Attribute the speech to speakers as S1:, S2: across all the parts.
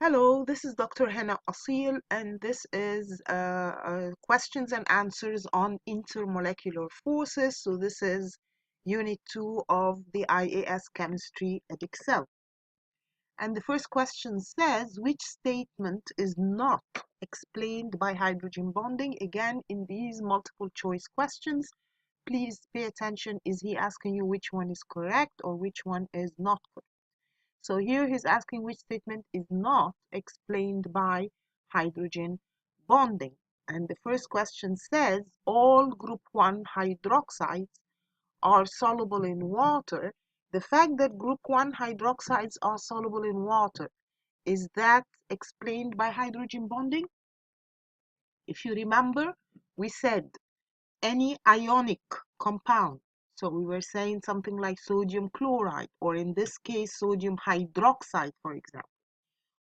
S1: Hello, this is Dr. Hanaa Assil, and this is questions and answers on intermolecular forces. So this is Unit 2 of the IAS Chemistry Edexcel. And the first question says, which statement is not explained by hydrogen bonding? Again, in these multiple choice questions, please pay attention. Is he asking you which one is correct or which one is not correct? So here he's asking which statement is not explained by hydrogen bonding. And the first question says all group 1 hydroxides are soluble in water. The fact that group 1 hydroxides are soluble in water, is that explained by hydrogen bonding? If you remember, we said any ionic compound. So we were saying something like sodium chloride, or in this case, sodium hydroxide, for example.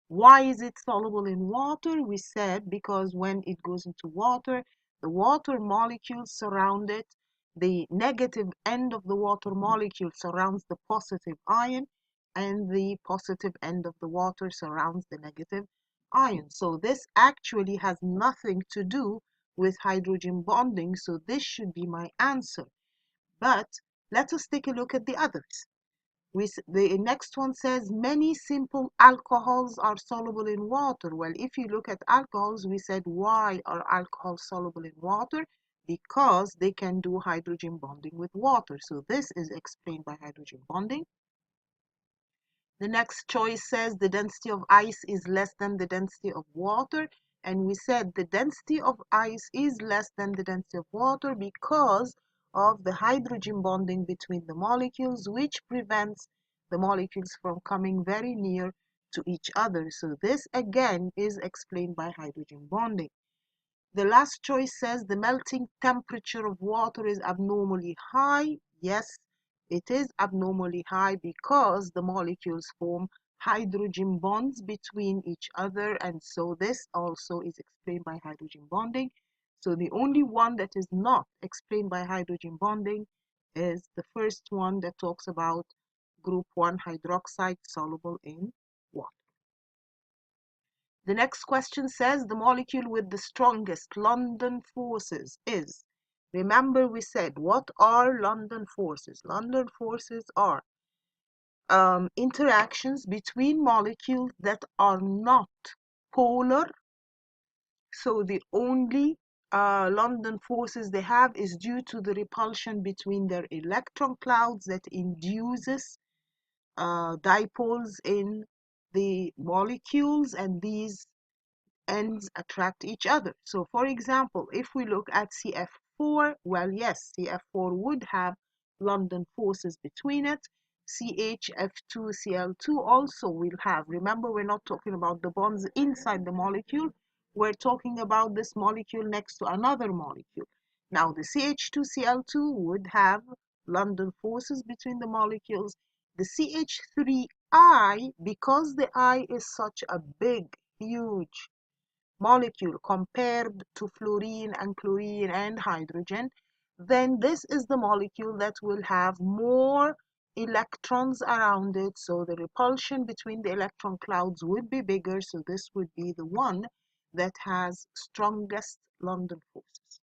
S1: Why is it soluble in water? We said because when it goes into water, the water molecules surround it. The negative end of the water molecule surrounds the positive ion, and the positive end of the water surrounds the negative ion. So this actually has nothing to do with hydrogen bonding, so this should be my answer. But let us take a look at the others. The next one says many simple alcohols are soluble in water. Well, if you look at alcohols, we said why are alcohols soluble in water? Because they can do hydrogen bonding with water. So this is explained by hydrogen bonding. The next choice says the density of ice is less than the density of water. And we said the density of ice is less than the density of water because of the hydrogen bonding between the molecules, which prevents the molecules from coming very near to each other. So this again is explained by hydrogen bonding. The last choice says the melting temperature of water is abnormally high. Yes, it is abnormally high because the molecules form hydrogen bonds between each other, and so this also is explained by hydrogen bonding. So the only one that is not explained by hydrogen bonding is the first one that talks about group 1 hydroxide soluble in water. The next question says the molecule with the strongest London forces is. Remember we said, what are London forces? London forces are interactions between molecules that are not polar. So the only London forces they have is due to the repulsion between their electron clouds that induces dipoles in the molecules, and these ends attract each other. So for example, if we look at CF4, well, yes, CF4 would have London forces between it. CHF2Cl2 also will have. Remember, we're not talking about the bonds inside the molecule. We're talking about this molecule next to another molecule. Now, the CH2Cl2 would have London forces between the molecules. The CH3I, because the I is such a big, huge molecule compared to fluorine and chlorine and hydrogen, then this is the molecule that will have more electrons around it. So the repulsion between the electron clouds would be bigger. So this would be the one that has strongest London forces.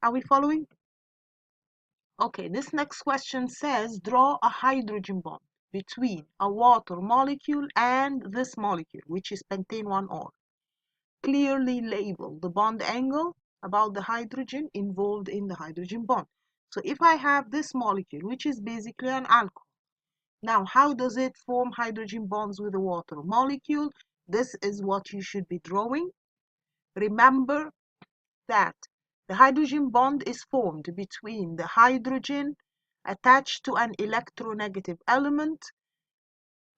S1: Are we following? Okay, this next question says draw a hydrogen bond between a water molecule and this molecule, which is pentane 1-ol. Clearly label the bond angle about the hydrogen involved in the hydrogen bond. So if I have this molecule, which is basically an alcohol, now how does it form hydrogen bonds with the water molecule? This is what you should be drawing. Remember that the hydrogen bond is formed between the hydrogen attached to an electronegative element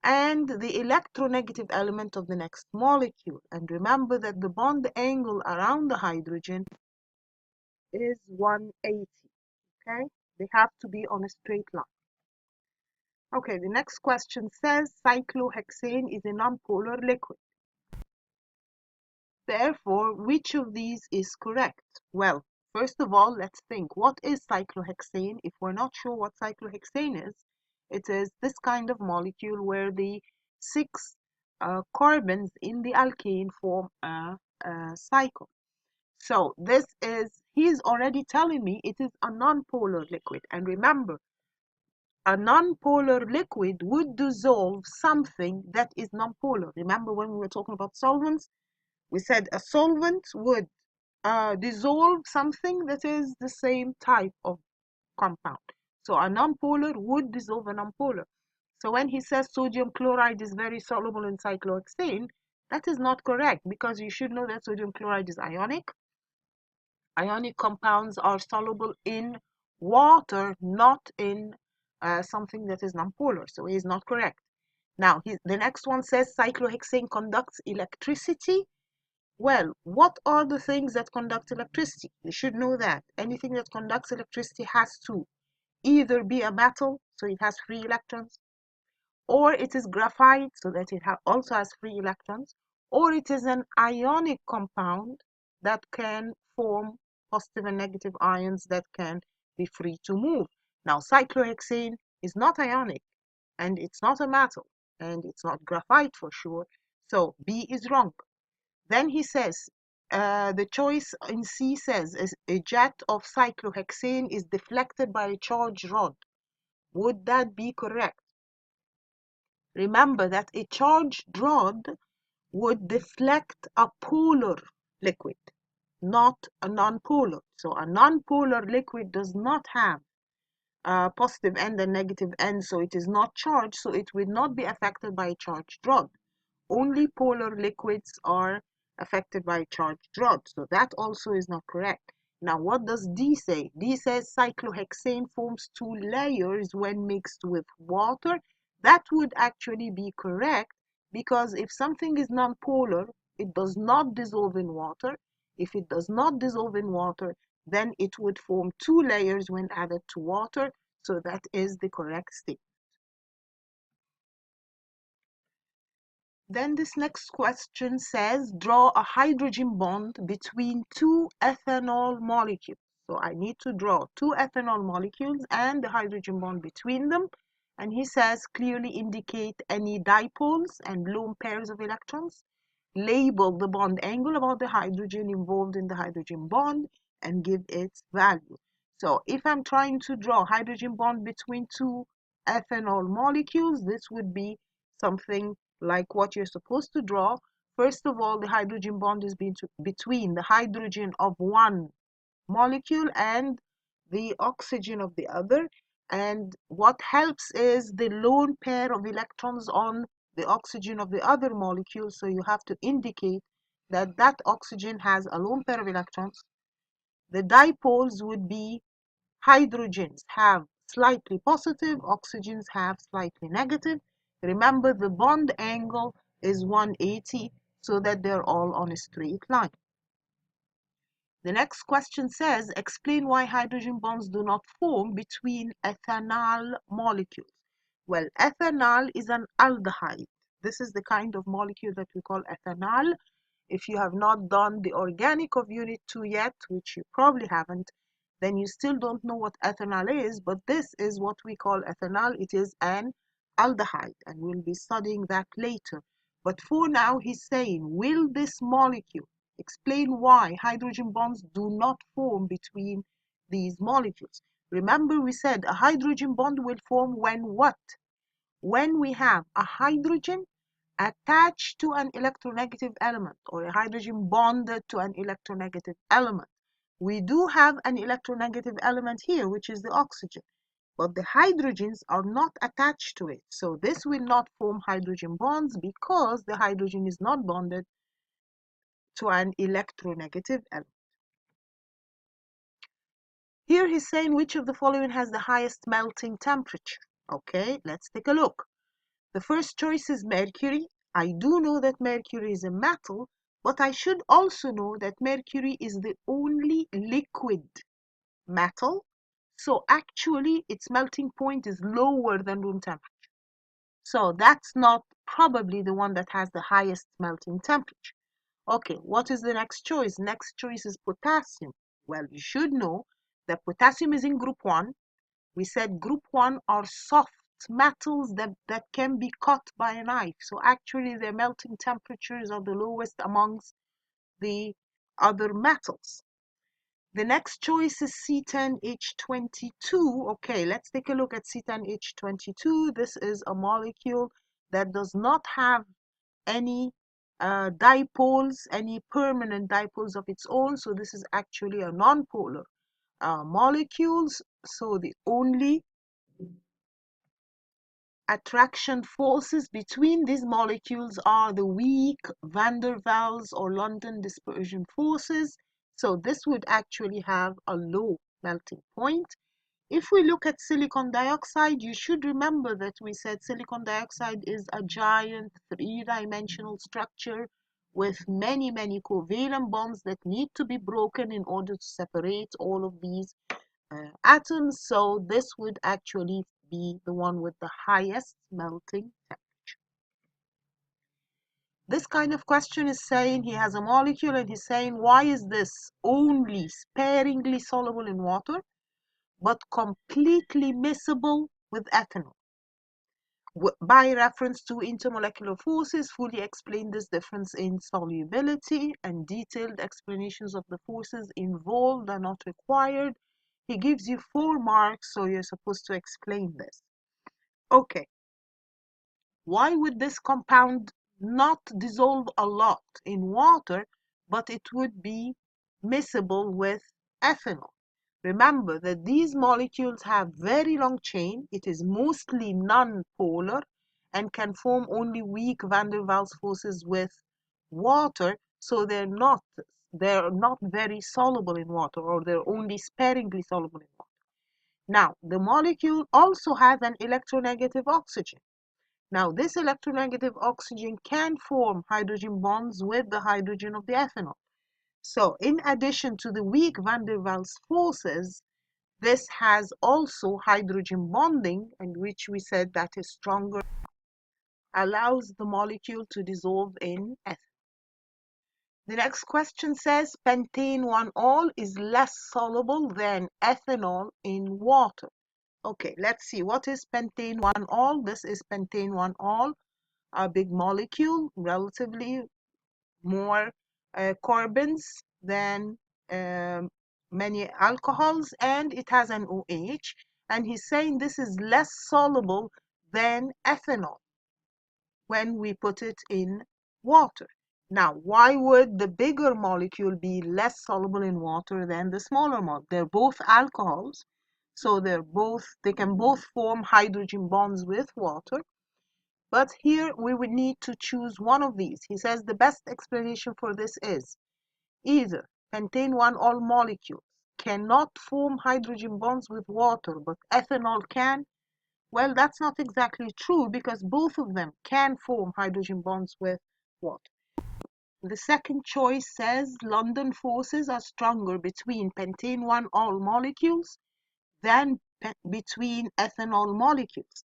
S1: and the electronegative element of the next molecule. And remember that the bond angle around the hydrogen is 180. Okay, they have to be on a straight line. Okay, the next question says cyclohexane is a nonpolar liquid. Therefore, which of these is correct? Well, first of all, let's think, what is cyclohexane? If we're not sure what cyclohexane is, it is this kind of molecule where the 6 carbons in the alkane form a cycle. So this is, he's already telling me it is a non-polar liquid. And remember, a non-polar liquid would dissolve something that is non-polar. Remember when we were talking about solvents? We said a solvent would dissolve something that is the same type of compound. So a non-polar would dissolve a non-polar. So when he says sodium chloride is very soluble in cyclohexane, that is not correct, because you should know that sodium chloride is ionic. Ionic compounds are soluble in water, not in something that is non-polar. So he is not correct. Now, the next one says cyclohexane conducts electricity. Well, what are the things that conduct electricity? You should know that. Anything that conducts electricity has to either be a metal, so it has free electrons, or it is graphite, so that it also has free electrons, or it is an ionic compound that can form positive and negative ions that can be free to move. Now, cyclohexane is not ionic, and it's not a metal, and it's not graphite for sure, so B is wrong. Then he says, the choice in C says, a jet of cyclohexane is deflected by a charged rod. Would that be correct? Remember that a charged rod would deflect a polar liquid, not a non-polar. So a non-polar liquid does not have a positive end and negative end, so it is not charged, so it will not be affected by a charged rod. Only polar liquids are affected by a charged rod, so that also is not correct. Now, what does D say? D says cyclohexane forms two layers when mixed with water. That would actually be correct, because if something is non-polar, it does not dissolve in water. If it does not dissolve in water, then it would form two layers when added to water. So that is the correct statement. Then this next question says, draw a hydrogen bond between two ethanol molecules. So I need to draw two ethanol molecules and the hydrogen bond between them. And he says, clearly indicate any dipoles and lone pairs of electrons. Label the bond angle about the hydrogen involved in the hydrogen bond and give its value. So if I'm trying to draw hydrogen bond between two ethanol molecules, this would be something like what you're supposed to draw. First of all, the hydrogen bond is between the hydrogen of one molecule and the oxygen of the other. And what helps is the lone pair of electrons on the oxygen of the other molecule. So you have to indicate that that oxygen has a lone pair of electrons. The dipoles would be hydrogens have slightly positive, oxygens have slightly negative. Remember, the bond angle is 180, so that they're all on a straight line. The next question says, explain why hydrogen bonds do not form between ethanol molecules. Well, ethanol is an aldehyde. This is the kind of molecule that we call ethanol. If you have not done the organic of Unit 2 yet, which you probably haven't, then you still don't know what ethanol is, but this is what we call ethanol. It is an aldehyde, and we'll be studying that later. But for now, he's saying, will this molecule explain why hydrogen bonds do not form between these molecules? Remember, we said a hydrogen bond will form when what? When we have a hydrogen attached to an electronegative element, or a hydrogen bonded to an electronegative element. We do have an electronegative element here, which is the oxygen, but the hydrogens are not attached to it. So this will not form hydrogen bonds because the hydrogen is not bonded to an electronegative element. Here he's saying which of the following has the highest melting temperature. Okay, let's take a look. The first choice is mercury. I do know that mercury is a metal, but I should also know that mercury is the only liquid metal. So actually its melting point is lower than room temperature. So that's not probably the one that has the highest melting temperature. Okay, what is the next choice? Next choice is potassium. Well, you should know that potassium is in group 1. We said group 1 are soft metals that can be cut by a knife. So actually their melting temperatures are the lowest amongst the other metals. The next choice is C10H22. Okay, let's take a look at C10H22. This is a molecule that does not have any dipoles, any permanent dipoles of its own. So this is actually a nonpolar molecules. So the only attraction forces between these molecules are the weak van der Waals or London dispersion forces. So this would actually have a low melting point. If we look at silicon dioxide, you should remember that we said silicon dioxide is a giant three-dimensional structure with many covalent bonds that need to be broken in order to separate all of these atoms. So this would actually be the one with the highest melting temperature. This kind of question is saying he has a molecule and he's saying, why is this only sparingly soluble in water but completely miscible with ethanol? By reference to intermolecular forces, fully explain this difference in solubility, and detailed explanations of the forces involved are not required. He gives you 4 marks, so you're supposed to explain this. Okay, why would this compound not dissolve a lot in water, but it would be miscible with ethanol? Remember that these molecules have very long chain. It is mostly non-polar and can form only weak van der Waals forces with water. So they're not very soluble in water, or they're only sparingly soluble in water. Now, the molecule also has an electronegative oxygen. Now, this electronegative oxygen can form hydrogen bonds with the hydrogen of the ethanol. So, in addition to the weak van der Waals forces, this has also hydrogen bonding, and which we said that is stronger, allows the molecule to dissolve in ethanol. The next question says pentane 1-ol is less soluble than ethanol in water. Okay, let's see. What is pentane 1-ol? This is pentane 1-ol, a big molecule, relatively more carbons than many alcohols, and it has an OH, and he's saying this is less soluble than ethanol when we put it in water. Now, why would the bigger molecule be less soluble in water than the smaller molecule? They're both alcohols, so they can both form hydrogen bonds with water. But here we would need to choose one of these. He says the best explanation for this is either pentane 1-ol molecules cannot form hydrogen bonds with water, but ethanol can. Well, that's not exactly true because both of them can form hydrogen bonds with water. The second choice says London forces are stronger between pentane 1-ol molecules than between ethanol molecules.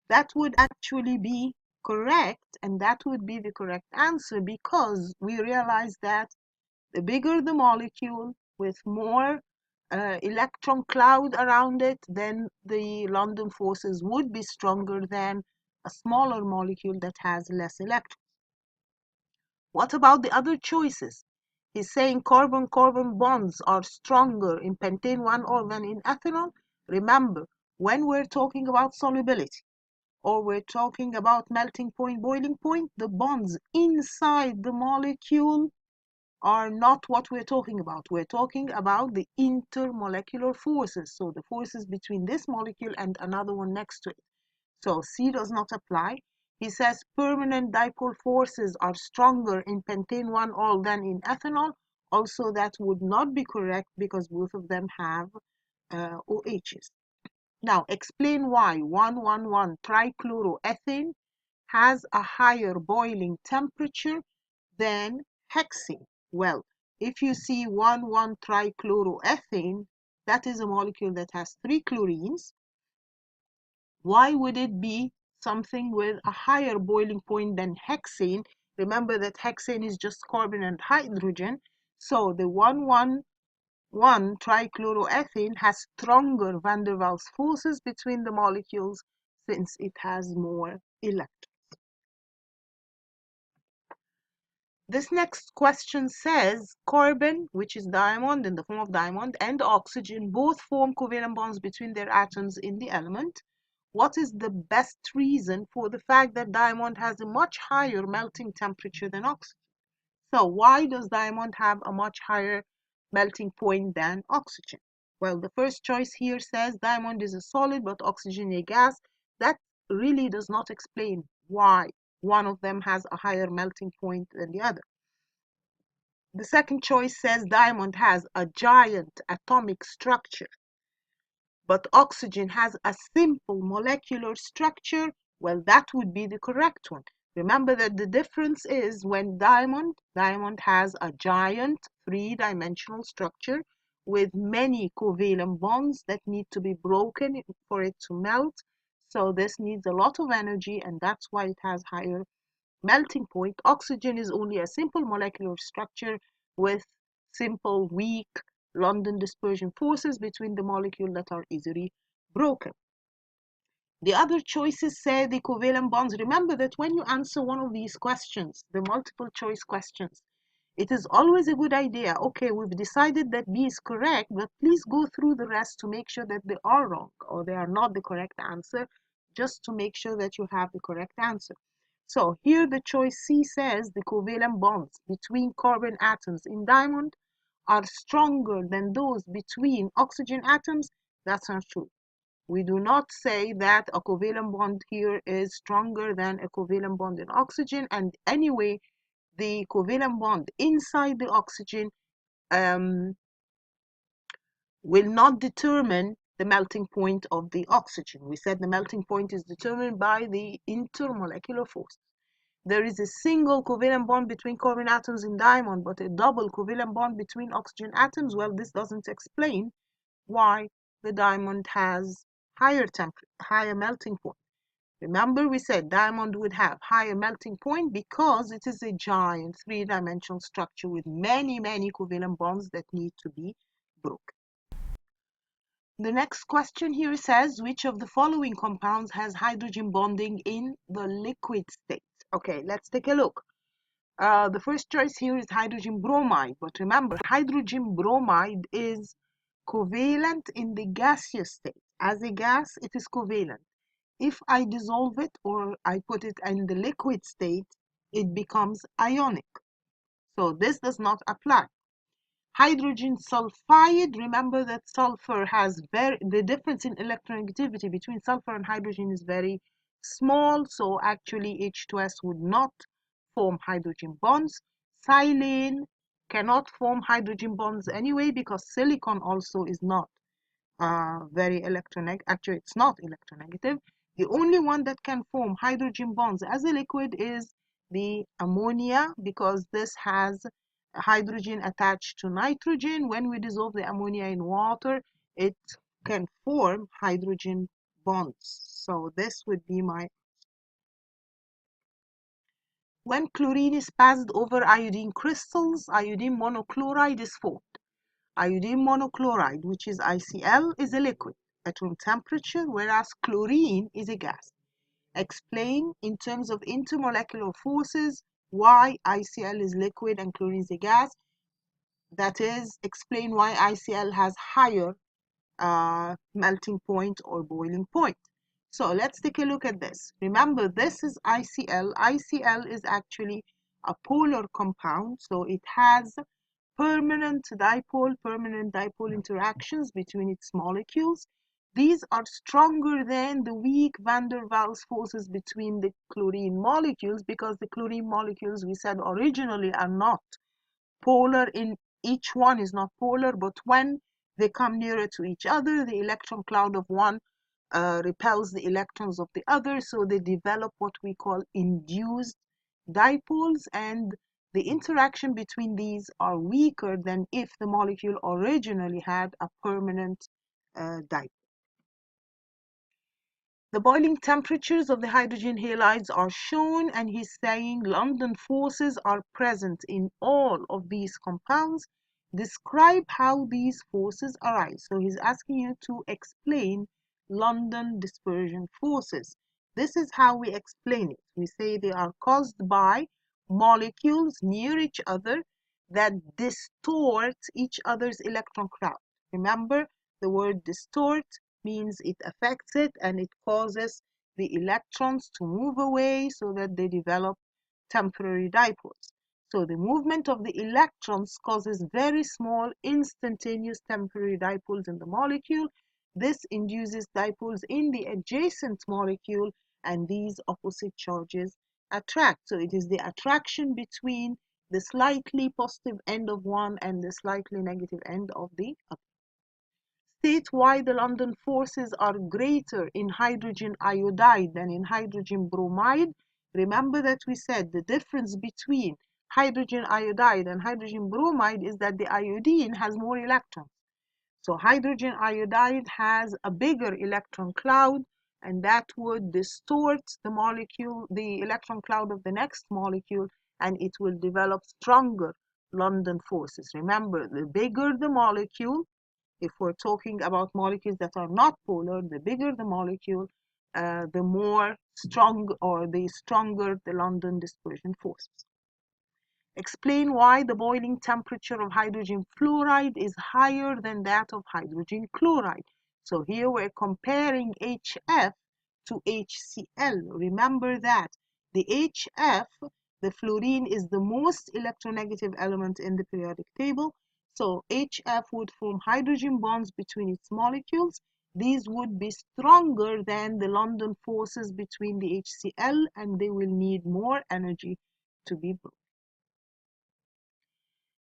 S1: That would actually be correct, and that would be the correct answer because we realize that the bigger the molecule with more electron cloud around it, then the London forces would be stronger than a smaller molecule that has less electrons. What about the other choices? He's saying carbon-carbon bonds are stronger in pentane 1-ol than in ethanol. Remember, when we're talking about solubility or we're talking about melting point, boiling point, the bonds inside the molecule are not what we're talking about. We're talking about the intermolecular forces, so the forces between this molecule and another one next to it. So C does not apply. He says permanent dipole forces are stronger in pentane 1-ol than in ethanol. Also, that would not be correct because both of them have OHs. Now, explain why 1,1,1 trichloroethane has a higher boiling temperature than hexane. Well, if you see 1,1 trichloroethane, that is a molecule that has 3 chlorines. Why would it be something with a higher boiling point than hexane? Remember that hexane is just carbon and hydrogen. So the 1,1,1 trichloroethane has stronger van der Waals forces between the molecules. since it has more electrons. This next question says carbon, which is diamond in the form of diamond, and oxygen both form covalent bonds between their atoms in the element. What is the best reason for the fact that diamond has a much higher melting temperature than oxygen? So why does diamond have a much higher melting point than oxygen? Well, the first choice here says diamond is a solid but oxygen a gas. That really does not explain why one of them has a higher melting point than the other. The second choice says diamond has a giant atomic structure, but oxygen has a simple molecular structure. Well, that would be the correct one. Remember that the difference is when diamond has a giant three-dimensional structure with many covalent bonds that need to be broken for it to melt. So this needs a lot of energy, and that's why it has higher melting point. Oxygen is only a simple molecular structure with simple, weak London dispersion forces between the molecules that are easily broken. The other choices say the covalent bonds. Remember that when you answer one of these questions, the multiple choice questions, it is always a good idea. Okay, we've decided that B is correct, but please go through the rest to make sure that they are wrong or they are not the correct answer, just to make sure that you have the correct answer. So here the choice C says the covalent bonds between carbon atoms in diamond are stronger than those between oxygen atoms. That's not true. We do not say that a covalent bond here is stronger than a covalent bond in oxygen, and anyway, the covalent bond inside the oxygen will not determine the melting point of the oxygen. We said the melting point is determined by the intermolecular force. There is a single covalent bond between carbon atoms in diamond, but a double covalent bond between oxygen atoms. Well, this doesn't explain why the diamond has higher melting point. Remember, we said diamond would have higher melting point because it is a giant three-dimensional structure with many, many covalent bonds that need to be broken. The next question here says, which of the following compounds has hydrogen bonding in the liquid state? Okay, let's take a look. The first choice here is hydrogen bromide, but remember, hydrogen bromide is covalent in the gaseous state. As a gas, it is covalent. If I dissolve it or I put it in the liquid state, it becomes ionic. So this does not apply. Hydrogen sulfide, remember that sulfur has the difference in electronegativity between sulfur and hydrogen is very small, so actually H2S would not form hydrogen bonds. Silane cannot form hydrogen bonds anyway because silicon also is not very electronegative. Actually, it's not electronegative. The only one that can form hydrogen bonds as a liquid is the ammonia, because this has hydrogen attached to nitrogen. When we dissolve the ammonia in water, it can form hydrogen bonds. So this would be my... When chlorine is passed over iodine crystals, iodine monochloride is formed. Iodine monochloride, which is ICl, is a liquid at room temperature, whereas chlorine is a gas. Explain in terms of intermolecular forces why ICl is liquid and chlorine is a gas. That is, explain why ICl has higher melting point or boiling point. So let's take a look at this. Remember, this is ICl. ICl is actually a polar compound, so it has permanent dipole interactions between its molecules. These are stronger than the weak van der Waals forces between the chlorine molecules, because the chlorine molecules, we said originally, are not polar. In each one is not polar, but when they come nearer to each other, the electron cloud of one repels the electrons of the other, so they develop what we call induced dipoles, and the interaction between these are weaker than if the molecule originally had a permanent dipole. The boiling temperatures of the hydrogen halides are shown, and he's saying London forces are present in all of these compounds. Describe how these forces arise. So he's asking you to explain London dispersion forces. This is how we explain it. We say they are caused by molecules near each other that distort each other's electron crowd. Remember, the word distort means it affects it and it causes the electrons to move away so that they develop temporary dipoles. So the movement of the electrons causes very small instantaneous temporary dipoles in the molecule. This induces dipoles in the adjacent molecule, and these opposite charges attract. So it is the attraction between the slightly positive end of one and the slightly negative end of the other. State why the London forces are greater in hydrogen iodide than in hydrogen bromide. Remember that we said the difference between hydrogen iodide and hydrogen bromide is that the iodine has more electrons. So hydrogen iodide has a bigger electron cloud, and that would distort the molecule, the electron cloud of the next molecule, and it will develop stronger London forces. Remember, the bigger the molecule, if we're talking about molecules that are not polar, the bigger the molecule, the more strong or the stronger the London dispersion forces. Explain why the boiling temperature of hydrogen fluoride is higher than that of hydrogen chloride. So here we're comparing HF to HCl. Remember that the HF, the fluorine, is the most electronegative element in the periodic table. So HF would form hydrogen bonds between its molecules. These would be stronger than the London forces between the HCl, and they will need more energy to be broken.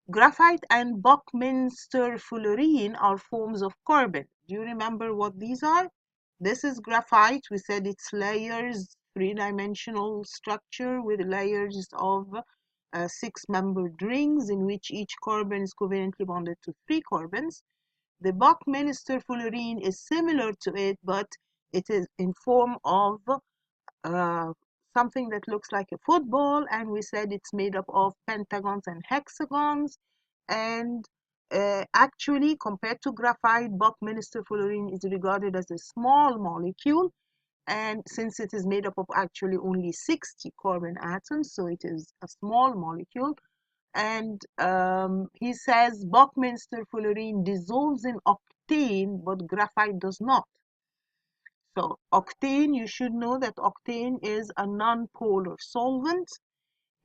S1: Graphite and Buckminster fullerene are forms of carbon. Do you remember what these are? This is graphite. We said it's layers, three-dimensional structure with layers of 6-membered rings in which each carbon is covalently bonded to 3 carbons. The Buckminster fullerene is similar to it, but it is in form of something that looks like a football, and we said it's made up of pentagons and hexagons. And actually, compared to graphite, Buckminster fullerene is regarded as a small molecule, and since it is made up of actually only 60 carbon atoms, so it is a small molecule. And he says Buckminster fullerene dissolves in octane, but graphite does not. So octane, you should know that octane is a non-polar solvent.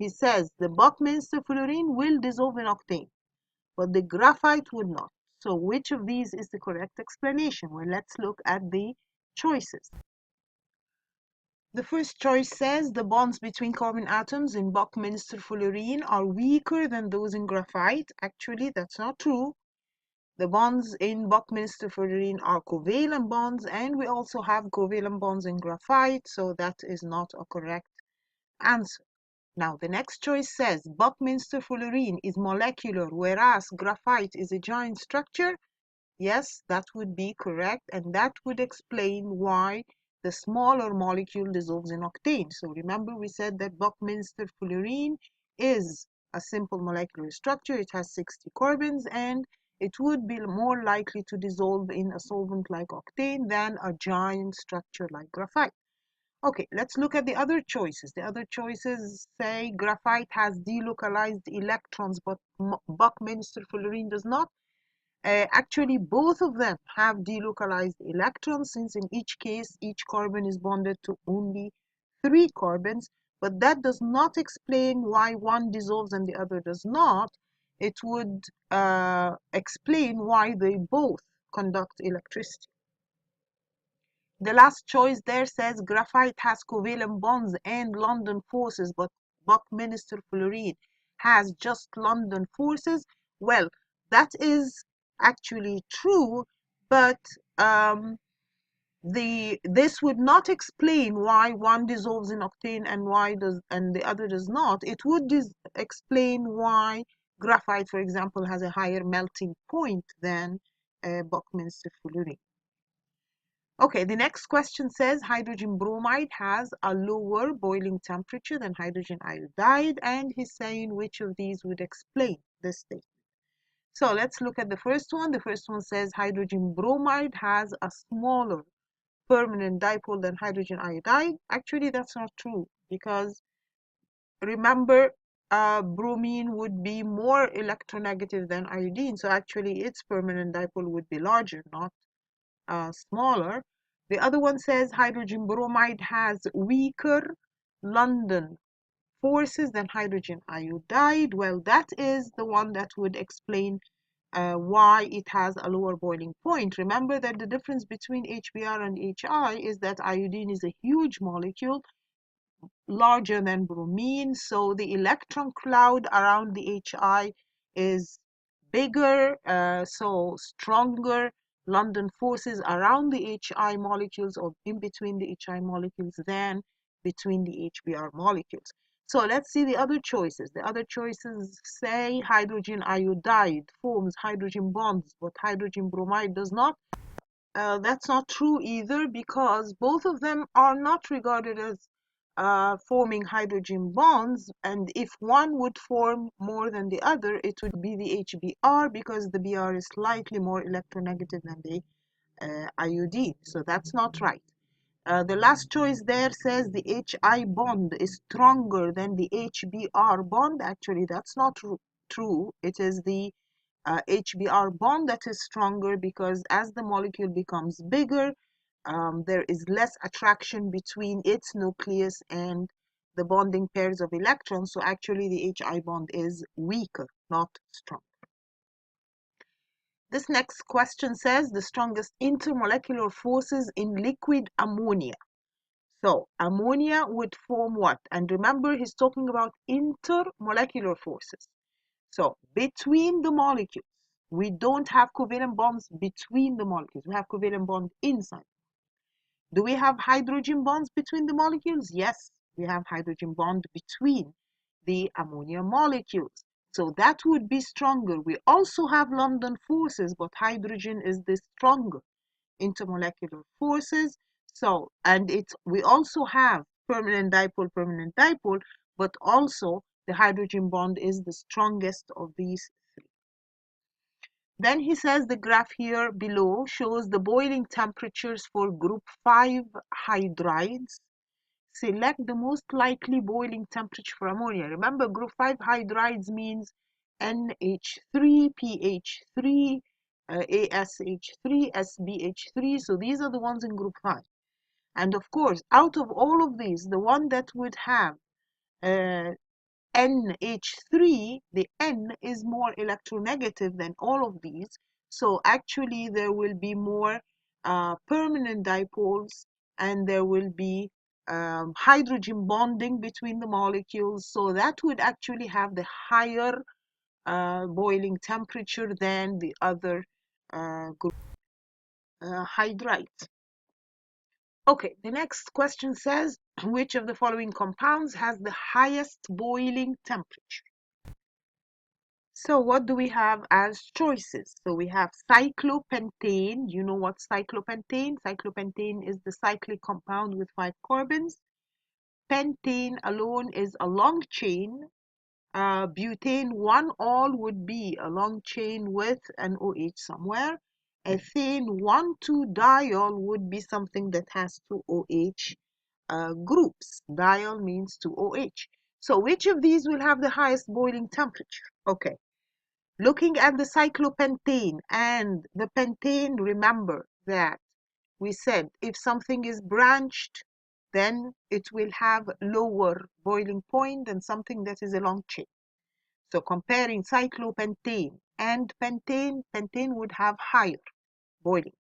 S1: He says the Buckminster fullerene will dissolve in octane, but the graphite would not. So which of these is the correct explanation? Well, let's look at the choices. The first choice says the bonds between carbon atoms in Buckminster fullerene are weaker than those in graphite. Actually, that's not true. The bonds in Buckminster fullerene are covalent bonds, and we also have covalent bonds in graphite, so that is not a correct answer. Now, the next choice says Buckminster fullerene is molecular, whereas graphite is a giant structure. Yes, that would be correct, and that would explain why the smaller molecule dissolves in octane. So remember, we said that Buckminster fullerene is a simple molecular structure. It has 60 carbons, and it would be more likely to dissolve in a solvent like octane than a giant structure like graphite. Okay, let's look at the other choices. The other choices say graphite has delocalized electrons, but Buckminster fullerene does not. Actually, both of them have delocalized electrons, since in each case, each carbon is bonded to only 3 carbons, but that does not explain why one dissolves and the other does not. It would explain why they both conduct electricity. The last choice there says graphite has covalent bonds and London forces, but Buckminster fullerene has just London forces. Well, that is actually true, but this would not explain why one dissolves in octane and the other does not. It would explain why graphite, for example, has a higher melting point than Buckminster fullerene. Okay, the next question says hydrogen bromide has a lower boiling temperature than hydrogen iodide, and he's saying which of these would explain this statement. So let's look at the first one. The first one says hydrogen bromide has a smaller permanent dipole than hydrogen iodide. Actually, that's not true because remember, bromine would be more electronegative than iodine, so actually its permanent dipole would be larger, not smaller. The other one says hydrogen bromide has weaker London forces than hydrogen iodide. Well, that is the one that would explain why it has a lower boiling point. Remember that the difference between HBr and HI is that iodine is a huge molecule, larger than bromine, so the electron cloud around the HI is bigger, so stronger London forces around the HI molecules or in between the HI molecules than between the HBr molecules. So let's see the other choices. The other choices say hydrogen iodide forms hydrogen bonds, but hydrogen bromide does not. That's not true either because both of them are not regarded as forming hydrogen bonds, and if one would form more than the other, it would be the HBr because the Br is slightly more electronegative than the iodine. So that's not right. The last choice there says the HI bond is stronger than the HBr bond. Actually, that's not true. It is the HBr bond that is stronger because as the molecule becomes bigger, there is less attraction between its nucleus and the bonding pairs of electrons. So actually the HI bond is weaker, not strong. This next question says the strongest intermolecular forces in liquid ammonia. So ammonia would form what? And remember, he's talking about intermolecular forces. So between the molecules, we don't have covalent bonds between the molecules. We have covalent bonds inside. Do we have hydrogen bonds between the molecules? Yes, we have hydrogen bond between the ammonia molecules. So that would be stronger. We also have London forces, but hydrogen is the stronger intermolecular forces. So, and we also have permanent dipole, but also the hydrogen bond is the strongest of these three. Then he says the graph here below shows the boiling temperatures for group 5 hydrides. Select the most likely boiling temperature for ammonia. Remember, group 5 hydrides means NH3, PH3, ASH3, SBH3. So these are the ones in group 5. And of course, out of all of these, the one that would have NH3, the N is more electronegative than all of these. So actually there will be more permanent dipoles and there will be hydrogen bonding between the molecules. So that would actually have the higher boiling temperature than the other group hydrides. Okay, the next question says, which of the following compounds has the highest boiling temperature? So what do we have as choices? So we have cyclopentane. You know what cyclopentane? Cyclopentane is the cyclic compound with 5 carbons. Pentane alone is a long chain. Butane 1-all would be a long chain with an OH somewhere. Ethane 1,2-diol would be something that has 2 OH groups. Diol means 2 OH. So which of these will have the highest boiling temperature? Okay. Looking at the cyclopentane and the pentane, remember that we said if something is branched, then it will have lower boiling point than something that is a long chain. So comparing cyclopentane and pentane, pentane would have higher boiling point.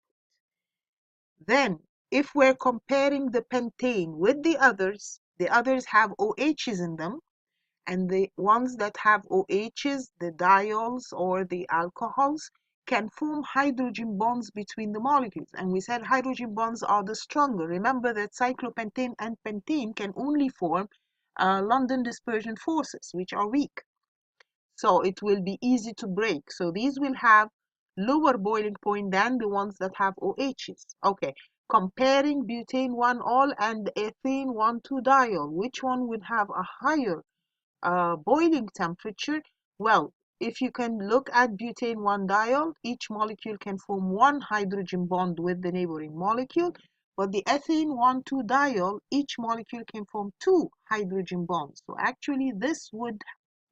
S1: Then, if we're comparing the pentane with the others have OHs in them, and the ones that have OHs, the diols or the alcohols, can form hydrogen bonds between the molecules. And we said hydrogen bonds are the stronger. Remember that cyclopentane and pentane can only form London dispersion forces, which are weak. So it will be easy to break. So these will have lower boiling point than the ones that have OHs. Okay, comparing butane 1-all and ethane 1,2-diol, which one would have a higher boiling temperature? Well, if you can look at butane 1-diol, each molecule can form 1 hydrogen bond with the neighboring molecule. But the ethane 1,2-diol, each molecule can form 2 hydrogen bonds. So actually this would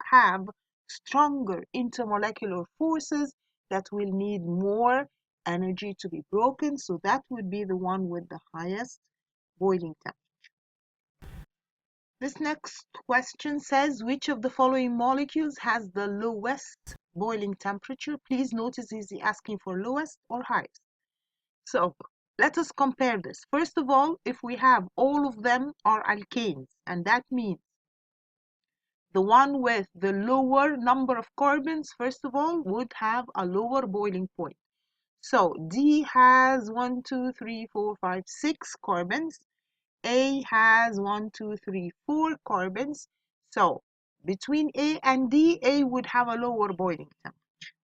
S1: have stronger intermolecular forces that will need more energy to be broken. So that would be the one with the highest boiling temperature. This next question says, which of the following molecules has the lowest boiling temperature? Please notice, is he asking for lowest or highest? So let us compare this. First of all, if we have all of them are alkanes, and that means the one with the lower number of carbons, first of all, would have a lower boiling point. So D has 1, 2, 3, 4, 5, 6 carbons. A has 1, 2, 3, 4 carbons. So between A and D, A would have a lower boiling temperature.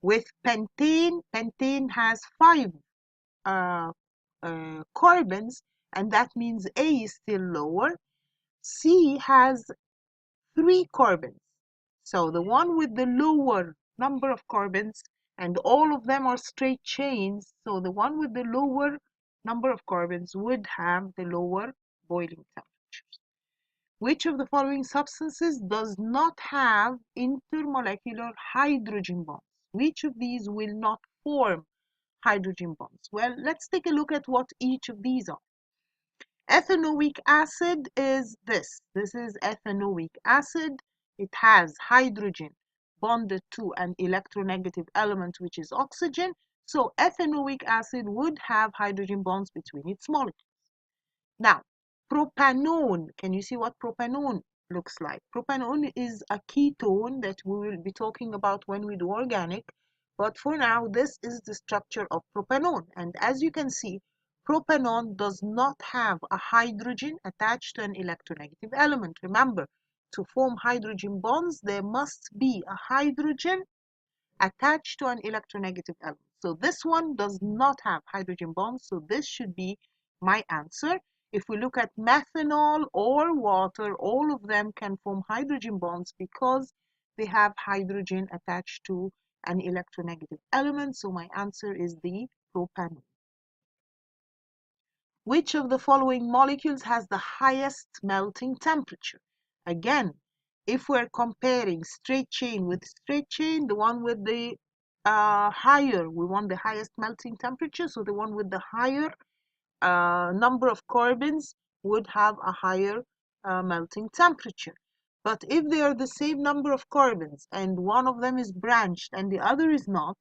S1: With pentane, pentane has 5 carbons, and that means A is still lower. C has 3 carbons. So the one with the lower number of carbons, and all of them are straight chains, so the one with the lower number of carbons would have the lower boiling temperatures. Which of the following substances does not have intermolecular hydrogen bonds? Which of these will not form hydrogen bonds? Well, let's take a look at what each of these are. Ethanoic acid is this. This is ethanoic acid. It has hydrogen bonded to an electronegative element, which is oxygen. So ethanoic acid would have hydrogen bonds between its molecules. Now, propanone. Can you see what propanone looks like? Propanone is a ketone that we will be talking about when we do organic. But for now, this is the structure of propanone. And as you can see, propanone does not have a hydrogen attached to an electronegative element. Remember, to form hydrogen bonds, there must be a hydrogen attached to an electronegative element. So this one does not have hydrogen bonds, so this should be my answer. If we look at methanol or water, all of them can form hydrogen bonds because they have hydrogen attached to an electronegative element, so my answer is the propanone. Which of the following molecules has the highest melting temperature? Again, if we're comparing straight chain with straight chain, the one with the higher, we want the highest melting temperature, so the one with the higher number of carbons would have a higher melting temperature. But if they are the same number of carbons and one of them is branched and the other is not,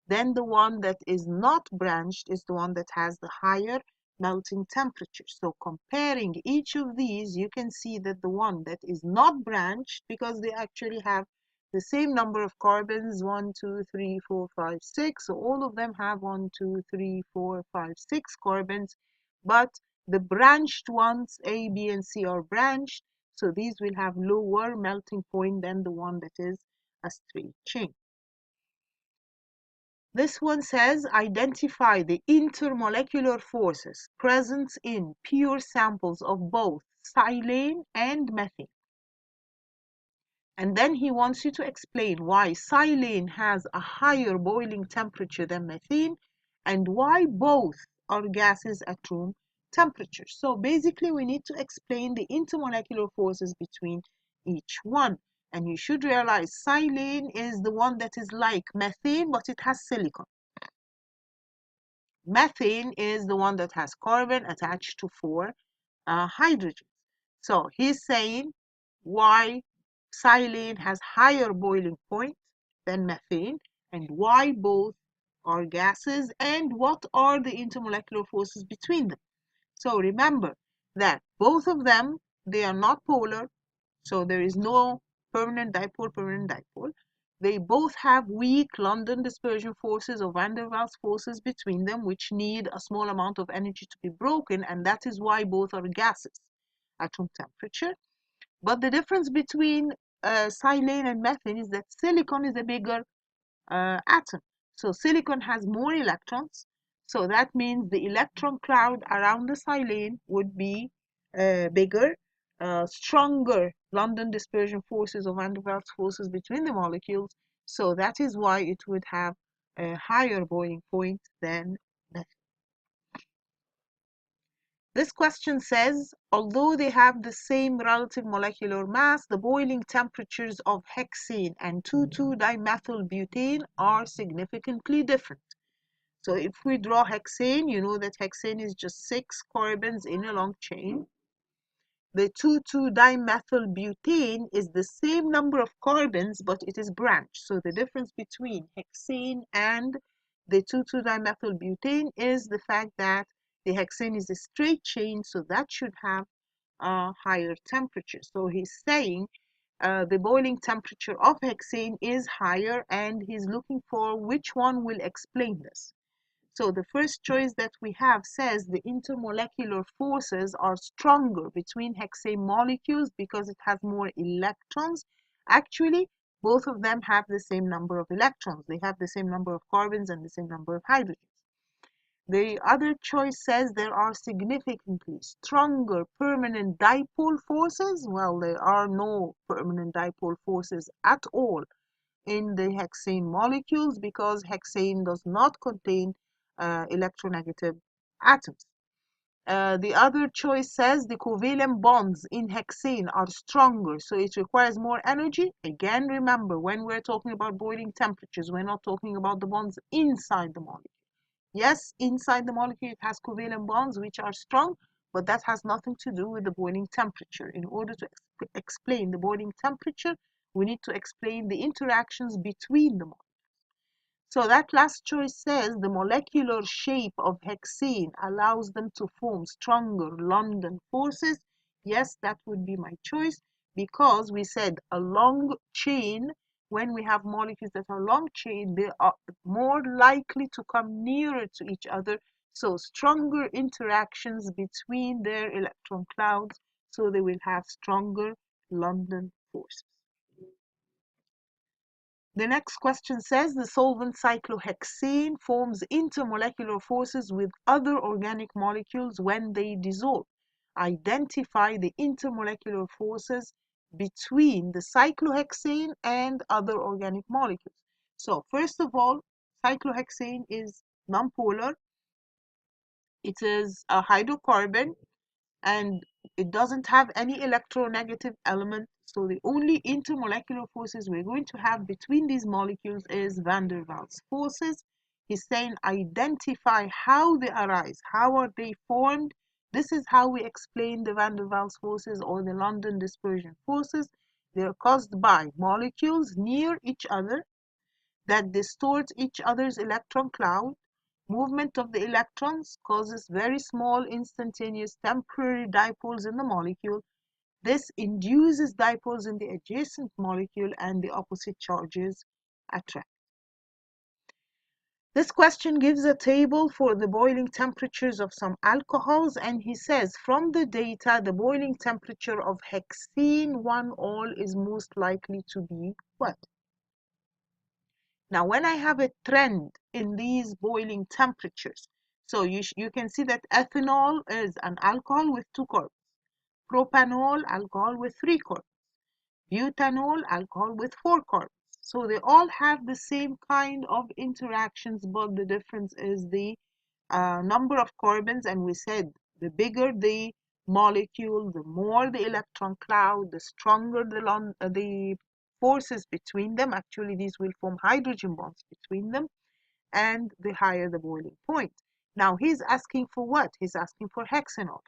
S1: then the one that is not branched is the one that has the higher melting temperature. So comparing each of these, you can see that the one that is not branched, because they actually have the same number of carbons, 1, 2, 3, 4, 5, 6. So all of them have 1, 2, 3, 4, 5, 6 carbons. But the branched ones, A, B, and C, are branched. So these will have lower melting point than the one that is a straight chain. This one says, identify the intermolecular forces present in pure samples of both silane and methane. And then he wants you to explain why silane has a higher boiling temperature than methane and why both are gases at room temperature. So basically we need to explain the intermolecular forces between each one. And you should realize silane is the one that is like methane, but it has silicon. Methane is the one that has carbon attached to 4 hydrogens. So he's saying why silane has higher boiling point than methane and why both are gases and what are the intermolecular forces between them. So remember that both of them, they are not polar, so there is no permanent dipole. They both have weak London dispersion forces or van der Waals forces between them, which need a small amount of energy to be broken, and that is why both are gases at room temperature. But the difference between silane and methane is that silicon is a bigger atom. So silicon has more electrons. So that means the electron cloud around the silane would be bigger, stronger London dispersion forces or van der Waals forces between the molecules. So that is why it would have a higher boiling point than methane. This question says, although they have the same relative molecular mass, the boiling temperatures of hexane and 2,2-dimethylbutane are significantly different. So if we draw hexane, you know that hexane is just 6 carbons in a long chain. The 2,2-dimethylbutane is the same number of carbons, but it is branched. So the difference between hexane and the 2,2-dimethylbutane is the fact that the hexane is a straight chain, so that should have a higher temperature. So he's saying the boiling temperature of hexane is higher, and he's looking for which one will explain this. So the first choice that we have says the intermolecular forces are stronger between hexane molecules because it has more electrons. Actually, both of them have the same number of electrons. They have the same number of carbons and the same number of hydrogens. The other choice says there are significantly stronger permanent dipole forces. Well, there are no permanent dipole forces at all in the hexane molecules because hexane does not contain electronegative atoms. The other choice says the covalent bonds in hexane are stronger, so it requires more energy. Again, remember, when we're talking about boiling temperatures, we're not talking about the bonds inside the molecule. Yes, inside the molecule it has covalent bonds which are strong, but that has nothing to do with the boiling temperature. In order to explain the boiling temperature, we need to explain the interactions between the molecules. So that last choice says the molecular shape of hexane allows them to form stronger London forces. Yes, that would be my choice because we said a long chain, when we have molecules that are long chain, they are more likely to come nearer to each other. So stronger interactions between their electron clouds, so they will have stronger London forces. The next question says the solvent cyclohexane forms intermolecular forces with other organic molecules when they dissolve. Identify the intermolecular forces between the cyclohexane and other organic molecules. So first of all, cyclohexane is nonpolar. It is a hydrocarbon and it doesn't have any electronegative element. So the only intermolecular forces we're going to have between these molecules is van der Waals forces. He's saying identify how they arise, how are they formed. This is how we explain the van der Waals forces or the London dispersion forces. They're caused by molecules near each other that distort each other's electron cloud. Movement of the electrons causes very small instantaneous temporary dipoles in the molecule. This induces dipoles in the adjacent molecule and the opposite charges attract. This question gives a table for the boiling temperatures of some alcohols, and he says from the data the boiling temperature of hexane 1-ol is most likely to be what? Now, when I have a trend in these boiling temperatures, so you can see that ethanol is an alcohol with 2 carbons, propanol, alcohol with 3 carbons, butanol, alcohol with 4 carbons. So they all have the same kind of interactions, but the difference is the number of carbons, and we said the bigger the molecule, the more the electron cloud, the stronger the forces between them. Actually, these will form hydrogen bonds between them, and the higher the boiling point. Now, he's asking for what? He's asking for hexanol.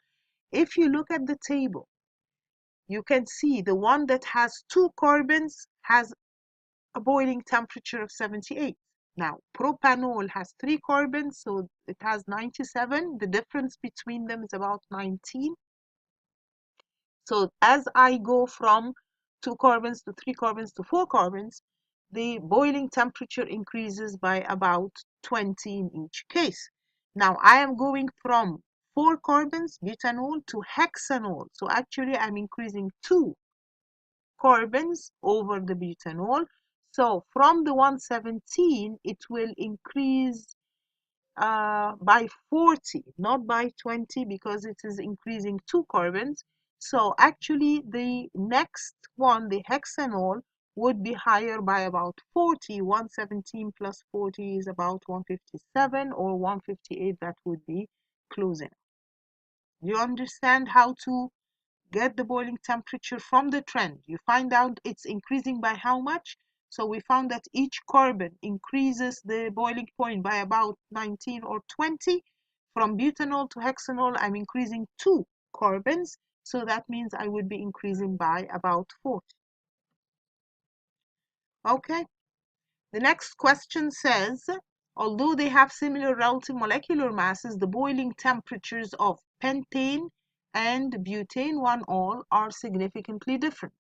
S1: If you look at the table, you can see the one that has 2 carbons has a boiling temperature of 78. Now, propanol has 3 carbons, so it has 97. The difference between them is about 19. So as I go from 2 carbons to 3 carbons to 4 carbons, the boiling temperature increases by about 20 in each case. Now, I am going from 4 carbons, butanol, to hexanol. So actually, I'm increasing 2 carbons over the butanol. So from the 117, it will increase by 40, not by 20, because it is increasing 2 carbons. So actually, the next one, the hexanol, would be higher by about 40. 117 plus 40 is about 157 or 158. That would be close enough. You understand how to get the boiling temperature from the trend. You find out it's increasing by how much. So we found that each carbon increases the boiling point by about 19 or 20. From butanol to hexanol, I'm increasing 2 carbons. So that means I would be increasing by about 40. Okay. The next question says, although they have similar relative molecular masses, the boiling temperatures of pentane and butane 1-ol are significantly different.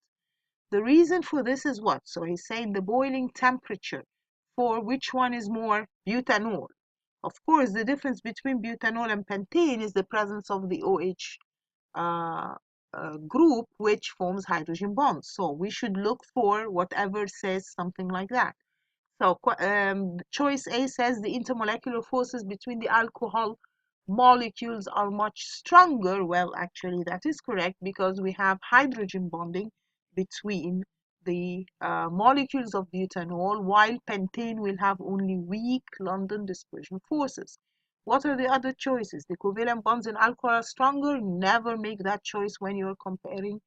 S1: The reason for this is what? So he's saying the boiling temperature for which one is more? Butanol. Of course, the difference between butanol and pentane is the presence of the OH group, which forms hydrogen bonds. So we should look for whatever says something like that. So choice A says the intermolecular forces between the alcohol molecules are much stronger. Well, actually, that is correct because we have hydrogen bonding between the molecules of butanol, while pentane will have only weak London dispersion forces. What are the other choices? The covalent bonds in alcohol are stronger. Never make that choice when you're comparing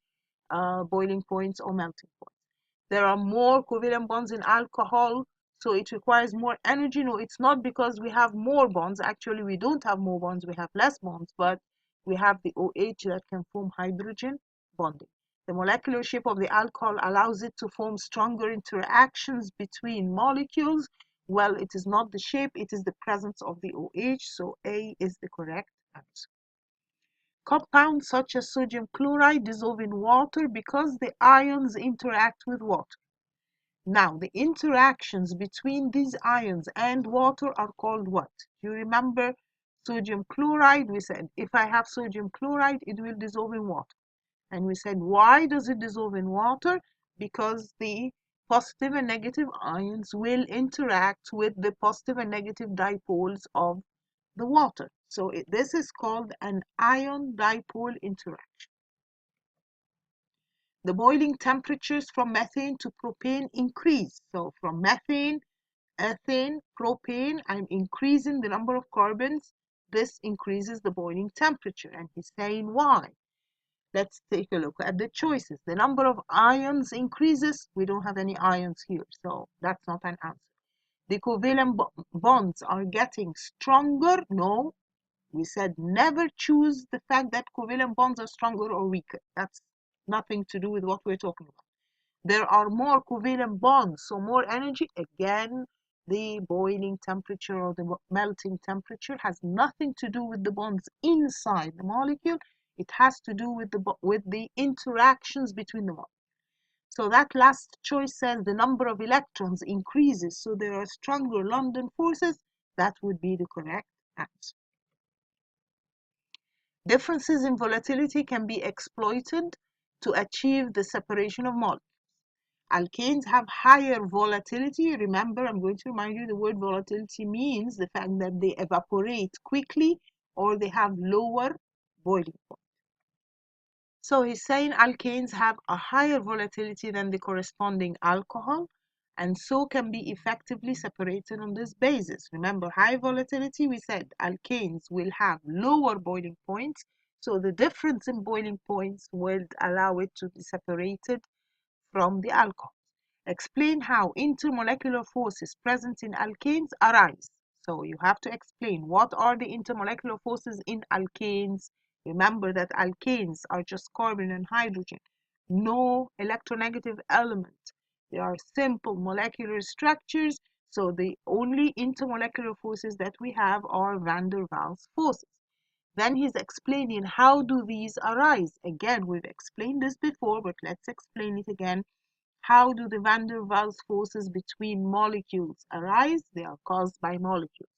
S1: boiling points or melting points. There are more covalent bonds in alcohol, so it requires more energy. No, it's not because we have more bonds. Actually, we don't have more bonds, we have less bonds, but we have the OH that can form hydrogen bonding. The molecular shape of the alcohol allows it to form stronger interactions between molecules. Well, it is not the shape, it is the presence of the OH, so A is the correct answer. Compounds such as sodium chloride dissolve in water because the ions interact with water. Now, the interactions between these ions and water are called what? You remember sodium chloride? We said if I have sodium chloride, it will dissolve in water. And we said, why does it dissolve in water? Because the positive and negative ions will interact with the positive and negative dipoles of the water. So this is called an ion-dipole interaction. The boiling temperatures from methane to propane increase. So from methane, ethane, propane, I'm increasing the number of carbons. This increases the boiling temperature. And he's saying why? Let's take a look at the choices. The number of ions increases. We don't have any ions here, so that's not an answer. The covalent bonds are getting stronger. No, we said never choose the fact that covalent bonds are stronger or weaker. That's nothing to do with what we're talking about. There are more covalent bonds, so more energy. Again, the boiling temperature or the melting temperature has nothing to do with the bonds inside the molecule. It has to do with the interactions between the molecules. So that last choice says the number of electrons increases, so there are stronger London forces. That would be the correct answer. Differences in volatility can be exploited to achieve the separation of molecules. Alkanes have higher volatility. Remember, I'm going to remind you the word volatility means the fact that they evaporate quickly or they have lower boiling point. So he's saying alkanes have a higher volatility than the corresponding alcohol and so can be effectively separated on this basis. Remember, high volatility, we said alkanes will have lower boiling points, so the difference in boiling points will allow it to be separated from the alcohol. Explain how intermolecular forces present in alkanes arise. So you have to explain what are the intermolecular forces in alkanes. Remember that alkanes are just carbon and hydrogen, no electronegative element. They are simple molecular structures, so the only intermolecular forces that we have are van der Waals forces. Then he's explaining how do these arise. Again, we've explained this before, but let's explain it again. How do the van der Waals forces between molecules arise? They are caused by molecules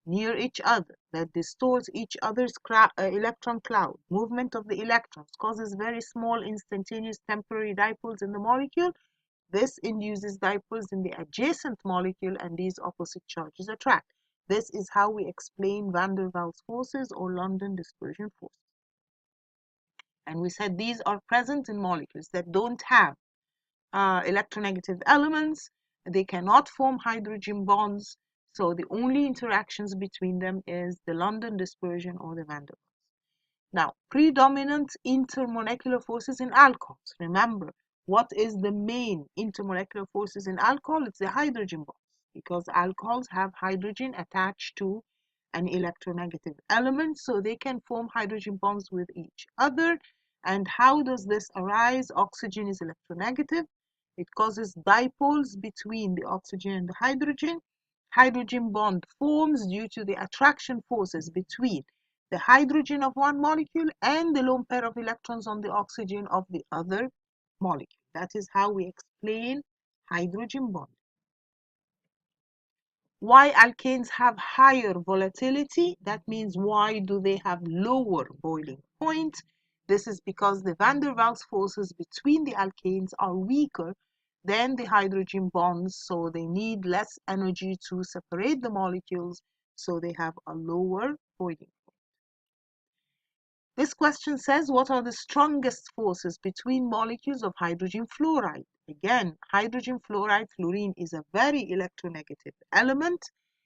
S1: near each other that distort each other's electron cloud. Movement of the electrons causes very small instantaneous temporary dipoles in the molecule. This induces dipoles in the adjacent molecule and these opposite charges attract. This is how we explain van der Waals forces or London dispersion forces. And we said these are present in molecules that don't have electronegative elements. They cannot form hydrogen bonds, so the only interactions between them is the London dispersion or the van der Waals. Now, predominant intermolecular forces in alcohols. Remember, what is the main intermolecular forces in alcohol? It's the hydrogen bonds, because alcohols have hydrogen attached to an electronegative element, so they can form hydrogen bonds with each other. And how does this arise? Oxygen is electronegative. It causes dipoles between the oxygen and the hydrogen. Hydrogen bond forms due to the attraction forces between the hydrogen of one molecule and the lone pair of electrons on the oxygen of the other molecule. That is how we explain hydrogen bond. Why alkanes have higher volatility? That means why do they have lower boiling point? This is because the van der Waals forces between the alkanes are weaker than the hydrogen bonds, so they need less energy to separate the molecules, so they have a lower boiling point. This question says, what are the strongest forces between molecules of hydrogen fluoride? Again, hydrogen fluoride, fluorine, is a very electronegative element.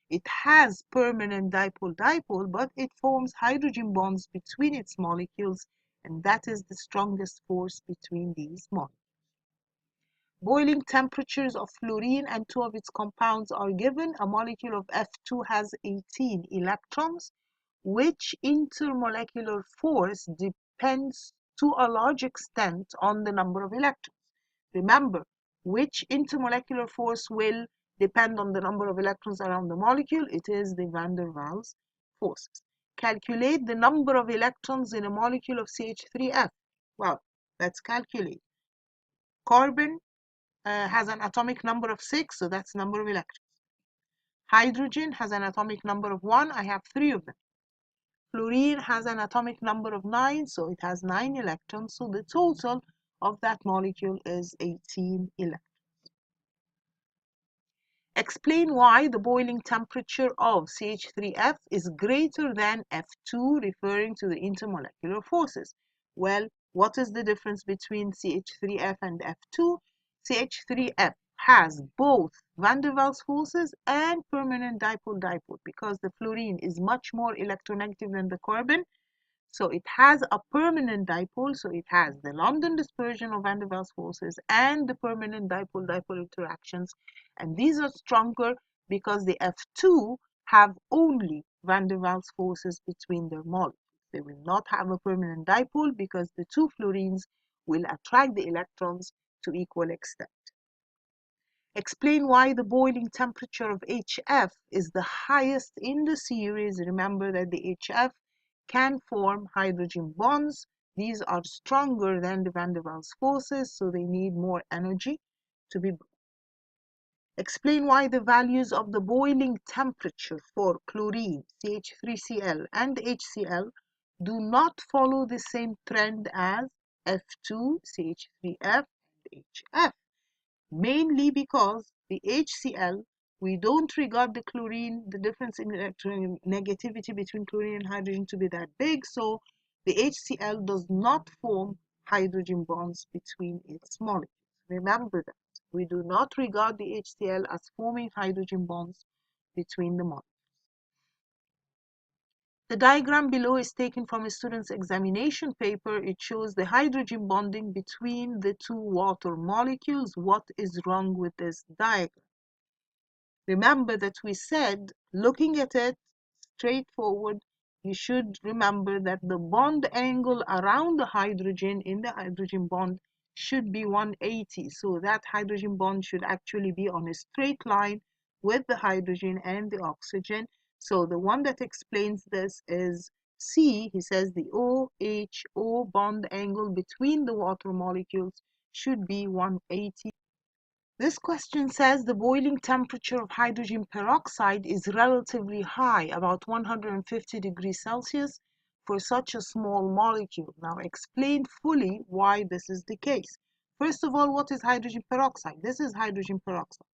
S1: It has permanent dipole-dipole, but it forms hydrogen bonds between its molecules, and that is the strongest force between these molecules. Boiling temperatures of fluorine and two of its compounds are given. A molecule of F2 has 18 electrons. Which intermolecular force depends to a large extent on the number of electrons? Remember, which intermolecular force will depend on the number of electrons around the molecule? It is the van der Waals forces. Calculate the number of electrons in a molecule of CH3F. Well, let's calculate. Carbon has an atomic number of 6, so that's the number of electrons. Hydrogen has an atomic number of 1. I have 3 of them. Fluorine has an atomic number of 9, so it has 9 electrons. So the total of that molecule is 18 electrons. Explain why the boiling temperature of CH3F is greater than F2, referring to the intermolecular forces. Well, what is the difference between CH3F and F2? CH3F has both van der Waals forces and permanent dipole-dipole, because the fluorine is much more electronegative than the carbon. So it has a permanent dipole, so it has the London dispersion of van der Waals forces and the permanent dipole-dipole interactions. And these are stronger because the F2 have only van der Waals forces between their molecules. They will not have a permanent dipole because the two fluorines will attract the electrons to equal extent. Explain why the boiling temperature of HF is the highest in the series. Remember that the HF can form hydrogen bonds. These are stronger than the van der Waals forces, so they need more energy to be broken. Explain why the values of the boiling temperature for chlorine, CH3Cl, and HCl do not follow the same trend as F2, CH3F, and HF. Mainly because the HCl, we don't regard the chlorine, the difference in electronegativity between chlorine and hydrogen to be that big, so the HCl does not form hydrogen bonds between its molecules. Remember that. We do not regard the HCl as forming hydrogen bonds between the molecules. The diagram below is taken from a student's examination paper. It shows the hydrogen bonding between the two water molecules. What is wrong with this diagram? Remember that we said, looking at it straightforward, you should remember that the bond angle around the hydrogen in the hydrogen bond should be 180. So that hydrogen bond should actually be on a straight line with the hydrogen and the oxygen. So the one that explains this is C. He says the OH-O bond angle between the water molecules should be 180. This question says the boiling temperature of hydrogen peroxide is relatively high, about 150 degrees Celsius, for such a small molecule. Now explain fully why this is the case. First of all, what is hydrogen peroxide? This is hydrogen peroxide.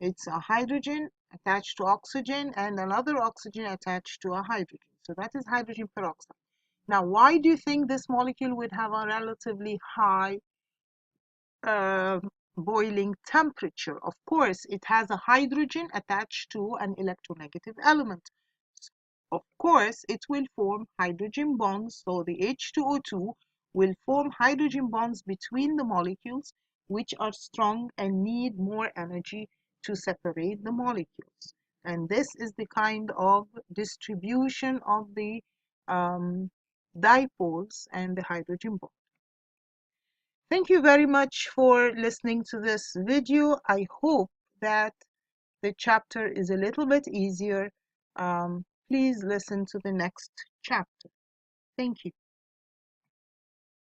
S1: It's a hydrogen attached to oxygen and another oxygen attached to a hydrogen. So that is hydrogen peroxide. Now, why do you think this molecule would have a relatively high boiling temperature? Of course, it has a hydrogen attached to an electronegative element. Of course, it will form hydrogen bonds, so the H2O2 will form hydrogen bonds between the molecules, which are strong and need more energy to separate the molecules. And this is the kind of distribution of the dipoles and the hydrogen bond. Thank you very much for listening to this video. I hope that the chapter is a little bit easier. Please listen to the next chapter. Thank you.